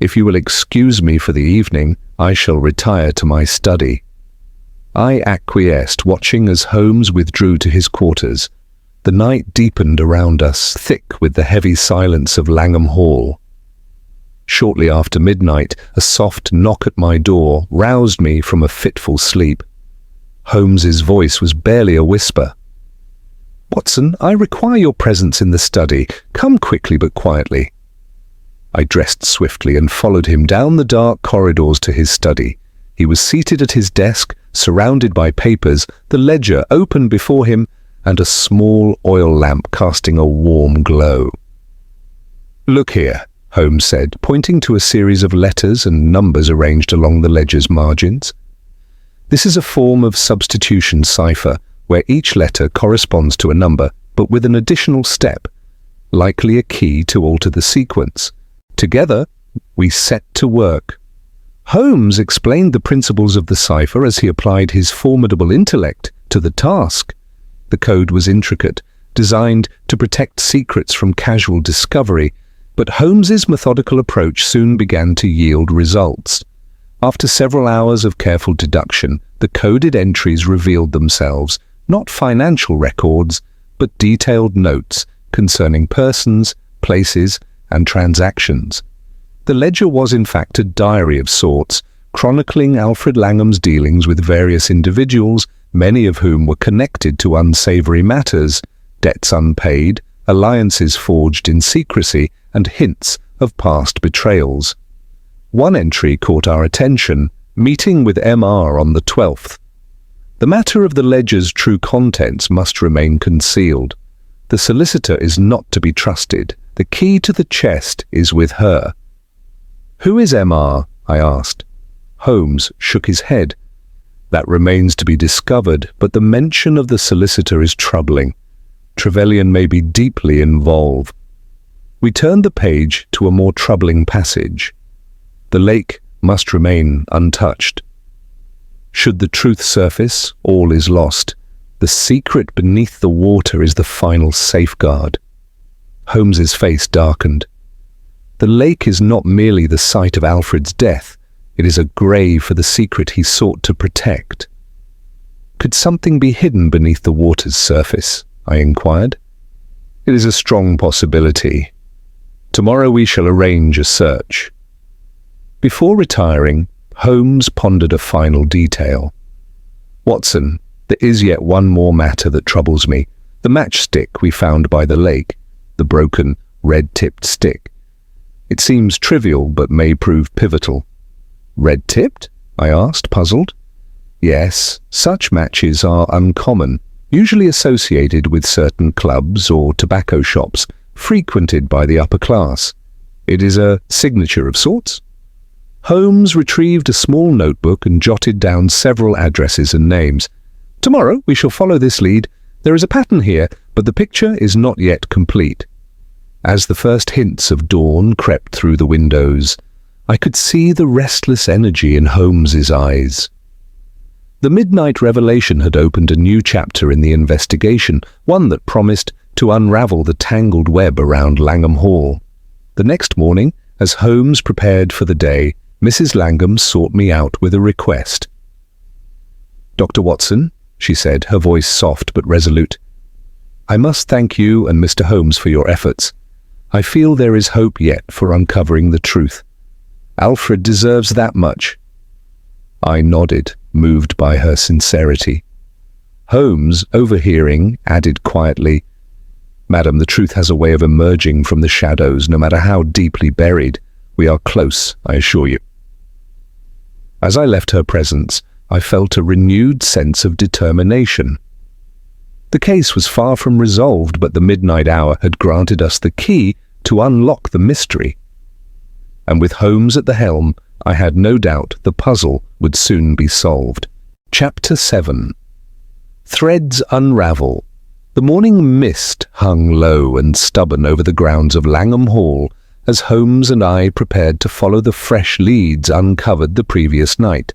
if you will excuse me for the evening, I shall retire to my study." I acquiesced, watching as Holmes withdrew to his quarters. The night deepened around us, thick with the heavy silence of Langham Hall. Shortly after midnight, a soft knock at my door roused me from a fitful sleep. Holmes's voice was barely a whisper. "Watson, I require your presence in the study. Come quickly but quietly." I dressed swiftly and followed him down the dark corridors to his study. He was seated at his desk, surrounded by papers, the ledger open before him, and a small oil lamp casting a warm glow. "Look here," Holmes said, pointing to a series of letters and numbers arranged along the ledger's margins. "This is a form of substitution cipher, where each letter corresponds to a number, but with an additional step, likely a key to alter the sequence. Together, we set to work." Holmes explained the principles of the cipher as he applied his formidable intellect to the task. The code was intricate, designed to protect secrets from casual discovery, but Holmes's methodical approach soon began to yield results. After several hours of careful deduction, the coded entries revealed themselves, not financial records, but detailed notes concerning persons, places, and transactions. The ledger was in fact a diary of sorts, chronicling Alfred Langham's dealings with various individuals, many of whom were connected to unsavory matters, debts unpaid, alliances forged in secrecy, and hints of past betrayals. One entry caught our attention: meeting with MR on the 12th. The matter of the ledger's true contents must remain concealed. The solicitor is not to be trusted. The key to the chest is with her. "Who is MR?" I asked. Holmes shook his head. "That remains to be discovered, but the mention of the solicitor is troubling. Trevelyan may be deeply involved." We turned the page to a more troubling passage. "The lake must remain untouched. Should the truth surface, all is lost. The secret beneath the water is the final safeguard." Holmes's face darkened. "The lake is not merely the site of Alfred's death. It is a grave for the secret he sought to protect." "Could something be hidden beneath the water's surface?" I inquired. "It is a strong possibility. Tomorrow we shall arrange a search." Before retiring, Holmes pondered a final detail. "Watson, there is yet one more matter that troubles me. The matchstick we found by the lake, the broken, red-tipped stick. It seems trivial, but may prove pivotal." "Red-tipped?" I asked, puzzled. "Yes, such matches are uncommon, usually associated with certain clubs or tobacco shops frequented by the upper class. It is a signature of sorts." Holmes retrieved a small notebook and jotted down several addresses and names. "Tomorrow we shall follow this lead. There is a pattern here, but the picture is not yet complete." As the first hints of dawn crept through the windows, I could see the restless energy in Holmes's eyes. The midnight revelation had opened a new chapter in the investigation, one that promised to unravel the tangled web around Langham Hall. The next morning, as Holmes prepared for the day, Mrs. Langham sought me out with a request. "Dr. Watson," she said, her voice soft but resolute, "I must thank you and Mr. Holmes for your efforts. I feel there is hope yet for uncovering the truth. Alfred deserves that much." I nodded, moved by her sincerity. Holmes, overhearing, added quietly, "Madam, the truth has a way of emerging from the shadows, no matter how deeply buried. We are close, I assure you." As I left her presence, I felt a renewed sense of determination. The case was far from resolved, but the midnight hour had granted us the key to unlock the mystery. And with Holmes at the helm, I had no doubt the puzzle would soon be solved. Chapter 7. Threads unravel. The morning mist hung low and stubborn over the grounds of Langham Hall as Holmes and I prepared to follow the fresh leads uncovered the previous night.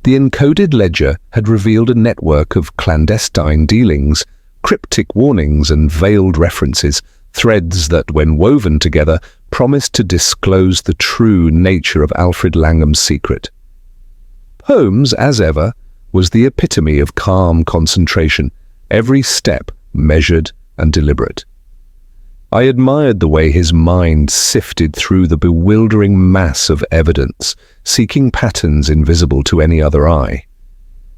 The encoded ledger had revealed a network of clandestine dealings, cryptic warnings and veiled references, threads that, when woven together, promised to disclose the true nature of Alfred Langham's secret. Holmes, as ever, was the epitome of calm concentration, every step measured and deliberate. I admired the way his mind sifted through the bewildering mass of evidence, seeking patterns invisible to any other eye.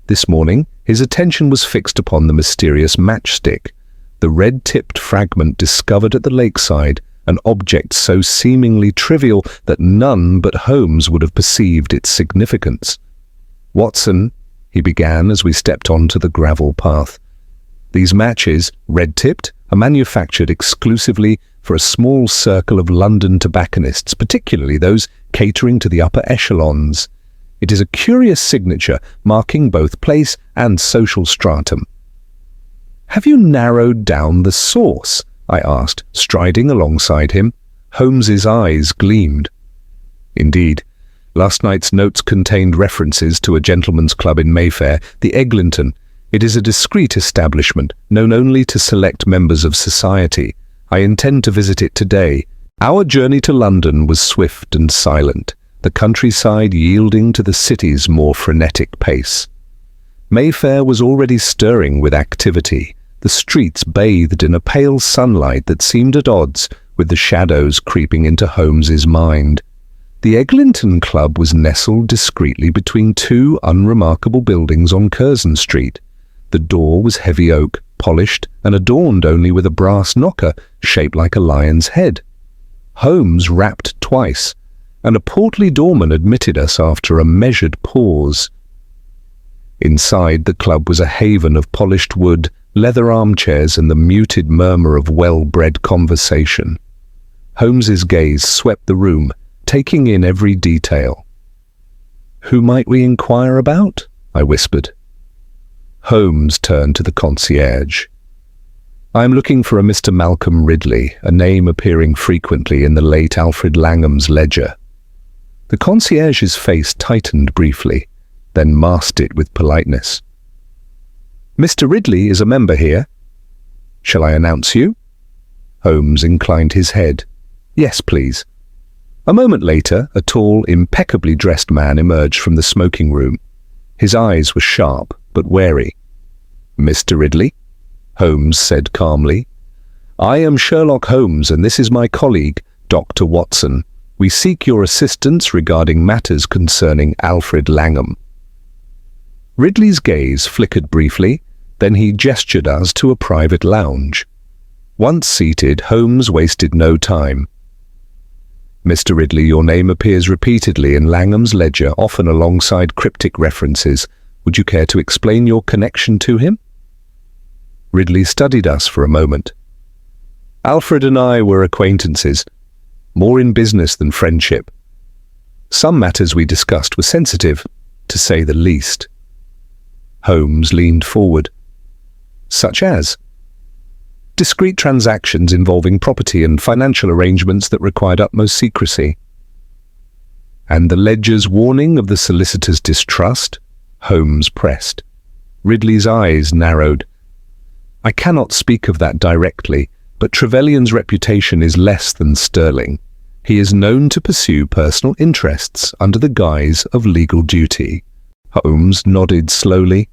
This morning, his attention was fixed upon the mysterious matchstick, the red-tipped fragment discovered at the lakeside, an object so seemingly trivial that none but Holmes would have perceived its significance. "Watson," he began as we stepped onto the gravel path. "These matches, red-tipped, are manufactured exclusively for a small circle of London tobacconists, particularly those catering to the upper echelons. It is a curious signature marking both place and social stratum." "Have you narrowed down the source?" I asked, striding alongside him. Holmes's eyes gleamed. "Indeed. Last night's notes contained references to a gentleman's club in Mayfair, the Eglinton. It is a discreet establishment, known only to select members of society. I intend to visit it today." Our journey to London was swift and silent, the countryside yielding to the city's more frenetic pace. Mayfair was already stirring with activity, the streets bathed in a pale sunlight that seemed at odds with the shadows creeping into Holmes's mind. The Eglinton Club was nestled discreetly between two unremarkable buildings on Curzon Street. The door was heavy oak, polished, and adorned only with a brass knocker shaped like a lion's head. Holmes rapped twice, and a portly doorman admitted us after a measured pause. Inside the club was a haven of polished wood, leather armchairs, and the muted murmur of well-bred conversation. Holmes's gaze swept the room, taking in every detail. "Who might we inquire about?" I whispered. Holmes turned to the concierge. "I am looking for a Mr. Malcolm Ridley, a name appearing frequently in the late Alfred Langham's ledger." The concierge's face tightened briefly, then masked it with politeness. "Mr. Ridley is a member here. Shall I announce you?" Holmes inclined his head. "Yes, please." A moment later, a tall, impeccably dressed man emerged from the smoking room. His eyes were sharp, but wary. "Mr. Ridley?" Holmes said calmly. "I am Sherlock Holmes, and this is my colleague, Dr. Watson. We seek your assistance regarding matters concerning Alfred Langham." Ridley's gaze flickered briefly, then he gestured us to a private lounge. Once seated, Holmes wasted no time. "Mr. Ridley, your name appears repeatedly in Langham's ledger, often alongside cryptic references. Would you care to explain your connection to him?" Ridley studied us for a moment. "Alfred and I were acquaintances, more in business than friendship. Some matters we discussed were sensitive, to say the least." Holmes leaned forward. "Such as?" "Discrete transactions involving property and financial arrangements that required utmost secrecy." "And the ledger's warning of the solicitor's distrust?" Holmes pressed. Ridley's eyes narrowed. "I cannot speak of that directly, but Trevelyan's reputation is less than sterling. He is known to pursue personal interests under the guise of legal duty." Holmes nodded slowly.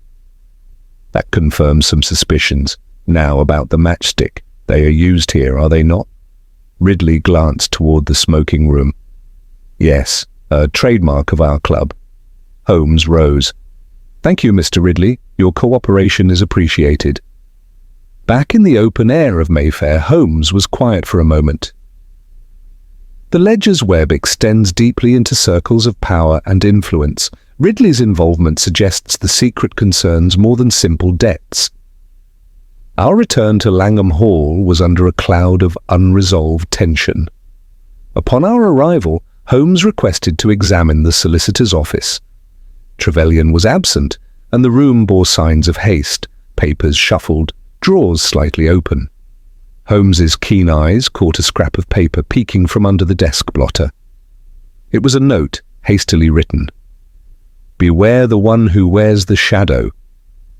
"That confirms some suspicions. Now about the matchstick. They are used here, are they not?" Ridley glanced toward the smoking room. "Yes, a trademark of our club." Holmes rose. "Thank you, Mr. Ridley. Your cooperation is appreciated." Back in the open air of Mayfair, Holmes was quiet for a moment. The ledger's web extends deeply into circles of power and influence. Ridley's involvement suggests the secret concerns more than simple debts. Our return to Langham Hall was under a cloud of unresolved tension. Upon our arrival, Holmes requested to examine the solicitor's office. Trevelyan was absent, and the room bore signs of haste, papers shuffled, drawers slightly open. Holmes's keen eyes caught a scrap of paper peeking from under the desk blotter. It was a note, hastily written. "Beware the one who wears the shadow.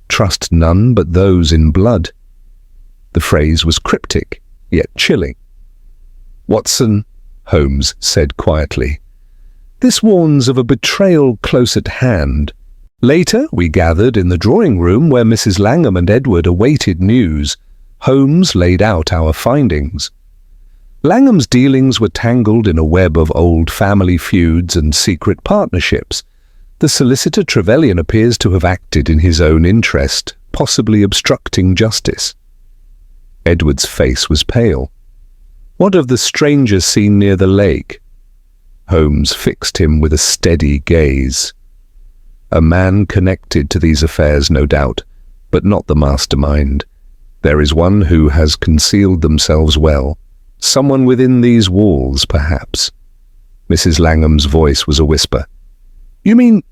Trust none but those in blood." The phrase was cryptic, yet chilling. "Watson," Holmes said quietly, "this warns of a betrayal close at hand." Later, we gathered in the drawing room where Mrs. Langham and Edward awaited news. Holmes laid out our findings. Langham's dealings were tangled in a web of old family feuds and secret partnerships. The solicitor Trevelyan appears to have acted in his own interest, possibly obstructing justice. Edward's face was pale. What of the stranger seen near the lake? Holmes fixed him with a steady gaze. A man connected to these affairs, no doubt, but not the mastermind. There is one who has concealed themselves well. Someone within these walls, perhaps. Mrs. Langham's voice was a whisper. You mean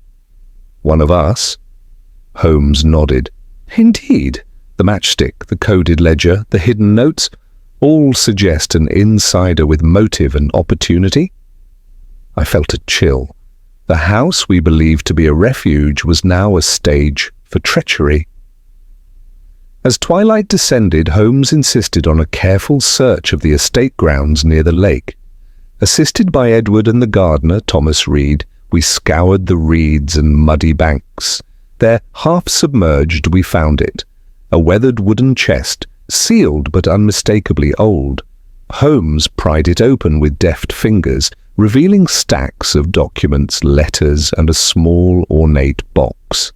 one of us? Holmes nodded. Indeed. The matchstick, the coded ledger, the hidden notes, all suggest an insider with motive and opportunity. I felt a chill. The house we believed to be a refuge was now a stage for treachery. As twilight descended, Holmes insisted on a careful search of the estate grounds near the lake. Assisted by Edward and the gardener, Thomas Reed, we scoured the reeds and muddy banks. There, half submerged, we found it. A weathered wooden chest, sealed but unmistakably old. Holmes pried it open with deft fingers, revealing stacks of documents, letters, and a small, ornate box.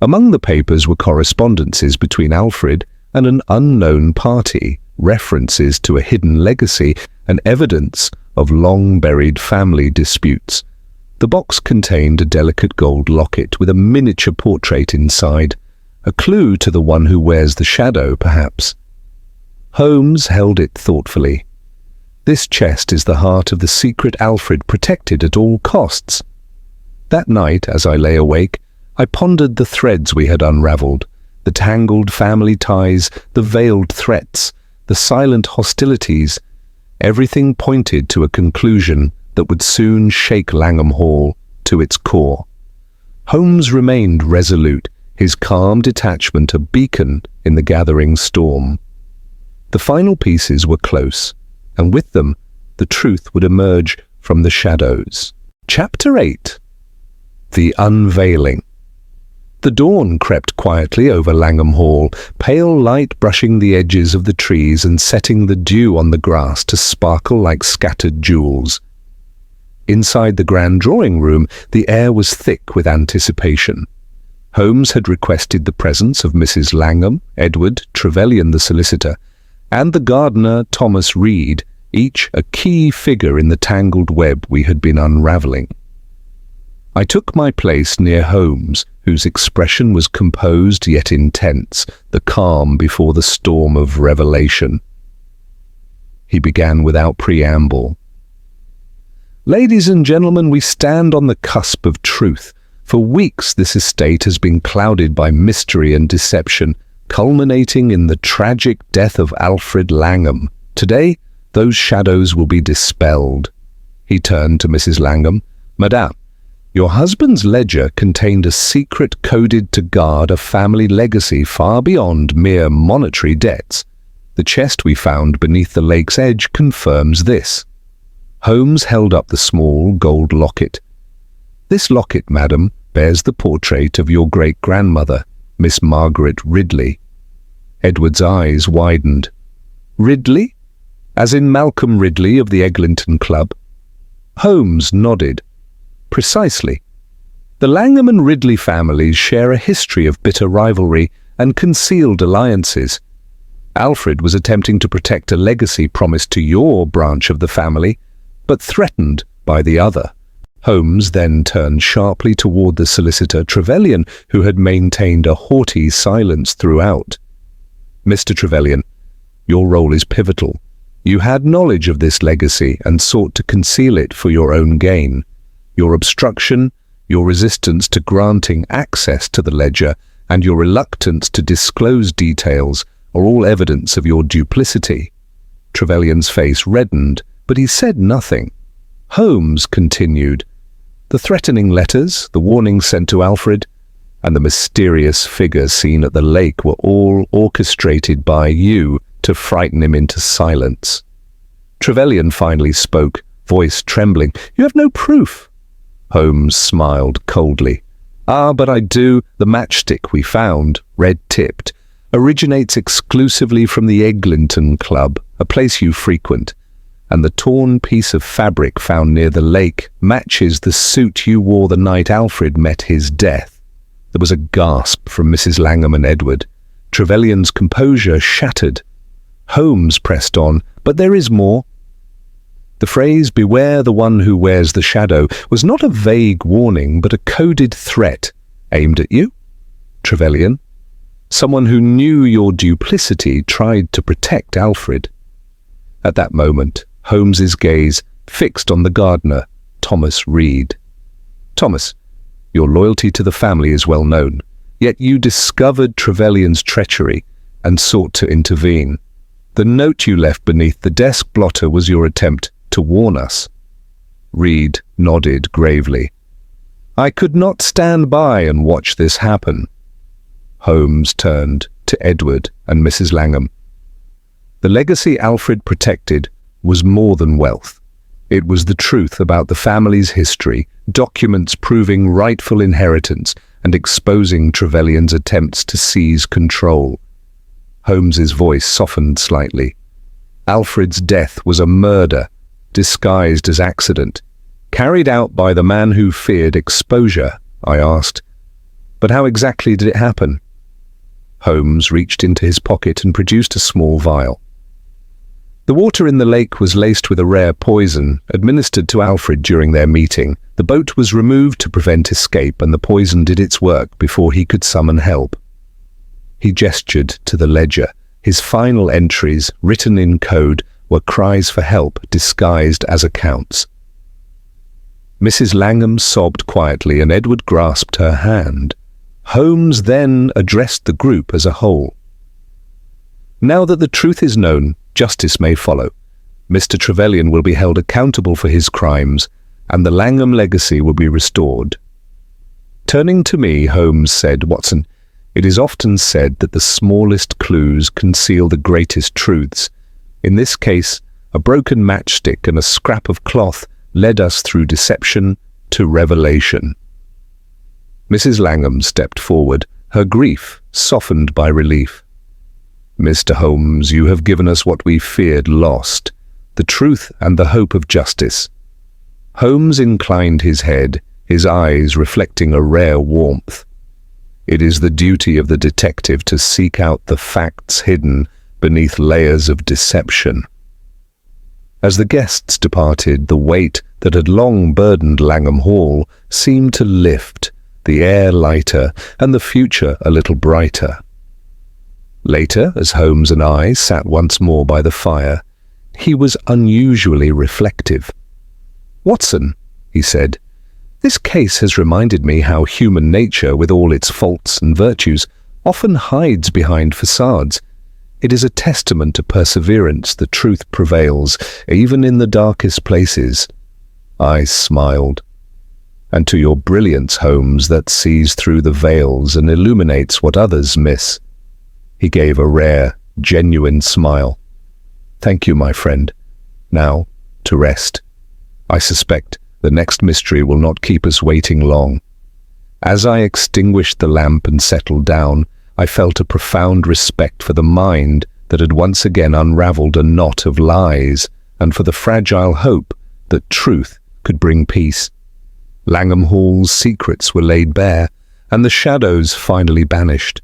Among the papers were correspondences between Alfred and an unknown party, references to a hidden legacy, and evidence of long-buried family disputes. The box contained a delicate gold locket with a miniature portrait inside, a clue to the one who wears the shadow, perhaps. Holmes held it thoughtfully. This chest is the heart of the secret Alfred protected at all costs. That night, as I lay awake, I pondered the threads we had unraveled, the tangled family ties, the veiled threats, the silent hostilities. Everything pointed to a conclusion that would soon shake Langham Hall to its core. Holmes remained resolute, his calm detachment a beacon in the gathering storm. The final pieces were close, and with them the truth would emerge from the shadows. Chapter 8. The Unveiling. The dawn crept quietly over Langham Hall, pale light brushing the edges of the trees and setting the dew on the grass to sparkle like scattered jewels. Inside the grand drawing room, the air was thick with anticipation. Holmes had requested the presence of Mrs. Langham, Edward, Trevelyan the solicitor, and the gardener Thomas Reed, each a key figure in the tangled web we had been unraveling. I took my place near Holmes, whose expression was composed yet intense, the calm before the storm of revelation. He began without preamble. Ladies and gentlemen, we stand on the cusp of truth. For weeks this estate has been clouded by mystery and deception, culminating in the tragic death of Alfred Langham. Today, those shadows will be dispelled. He turned to Mrs. Langham. Madame, your husband's ledger contained a secret coded to guard a family legacy far beyond mere monetary debts. The chest we found beneath the lake's edge confirms this. Holmes held up the small gold locket. This locket, madam, bears the portrait of your great-grandmother, Miss Margaret Ridley. Edward's eyes widened. Ridley? As in Malcolm Ridley of the Eglinton Club? Holmes nodded. Precisely. The Langham and Ridley families share a history of bitter rivalry and concealed alliances. Alfred was attempting to protect a legacy promised to your branch of the family, but threatened by the other. Holmes then turned sharply toward the solicitor Trevelyan, who had maintained a haughty silence throughout. Mr. Trevelyan, your role is pivotal. You had knowledge of this legacy and sought to conceal it for your own gain. Your obstruction, your resistance to granting access to the ledger, and your reluctance to disclose details are all evidence of your duplicity. Trevelyan's face reddened, but he said nothing. Holmes continued. The threatening letters, the warnings sent to Alfred, and the mysterious figure seen at the lake were all orchestrated by you to frighten him into silence. Trevelyan finally spoke, voice trembling. You have no proof. Holmes smiled coldly. Ah, but I do. The matchstick we found, red-tipped, originates exclusively from the Eglinton Club, a place you frequent. and the torn piece of fabric found near the lake matches the suit you wore the night Alfred met his death. There was a gasp from Mrs. Langham and Edward. Trevelyan's composure shattered. Holmes pressed on, "But there is more." The phrase, "Beware the one who wears the shadow," was not a vague warning, but a coded threat. Aimed at you? Trevelyan? Someone who knew your duplicity tried to protect Alfred. At that moment, Holmes's gaze fixed on the gardener, Thomas Reed. "Thomas, your loyalty to the family is well known, yet you discovered Trevelyan's treachery and sought to intervene. The note you left beneath the desk blotter was your attempt to warn us." Reed nodded gravely. "I could not stand by and watch this happen." Holmes turned to Edward and Mrs. Langham. The legacy Alfred protected was more than wealth. It was the truth about the family's history, documents proving rightful inheritance and exposing Trevelyan's attempts to seize control. Holmes's voice softened slightly. Alfred's death was a murder, disguised as accident. "Carried out by the man who feared exposure?" I asked. "But how exactly did it happen?" Holmes reached into his pocket and produced a small vial. The water in the lake was laced with a rare poison, administered to Alfred during their meeting. The boat was removed to prevent escape, and the poison did its work before he could summon help. He gestured to the ledger. His final entries, written in code, were cries for help disguised as accounts. Mrs. Langham sobbed quietly, and Edward grasped her hand. Holmes then addressed the group as a whole. "Now that the truth is known, justice may follow. Mr. Trevelyan will be held accountable for his crimes, and the Langham legacy will be restored." Turning to me, Holmes said, "Watson, it is often said that the smallest clues conceal the greatest truths. In this case, a broken matchstick and a scrap of cloth led us through deception to revelation." Mrs. Langham stepped forward, her grief softened by relief. "Mr. Holmes, you have given us what we feared lost, the truth and the hope of justice." Holmes inclined his head, his eyes reflecting a rare warmth. "It is the duty of the detective to seek out the facts hidden beneath layers of deception." As the guests departed, the weight that had long burdened Langham Hall seemed to lift, the air lighter and the future a little brighter. Later, as Holmes and I sat once more by the fire, he was unusually reflective. "Watson," he said, "this case has reminded me how human nature, with all its faults and virtues, often hides behind facades. It is a testament to perseverance the truth prevails, even in the darkest places." I smiled. "And to your brilliance, Holmes, that sees through the veils and illuminates what others miss." He gave a rare, genuine smile. "Thank you, my friend. Now, to rest. I suspect the next mystery will not keep us waiting long." As I extinguished the lamp and settled down, I felt a profound respect for the mind that had once again unraveled a knot of lies, and for the fragile hope that truth could bring peace. Langham Hall's secrets were laid bare, and the shadows finally banished.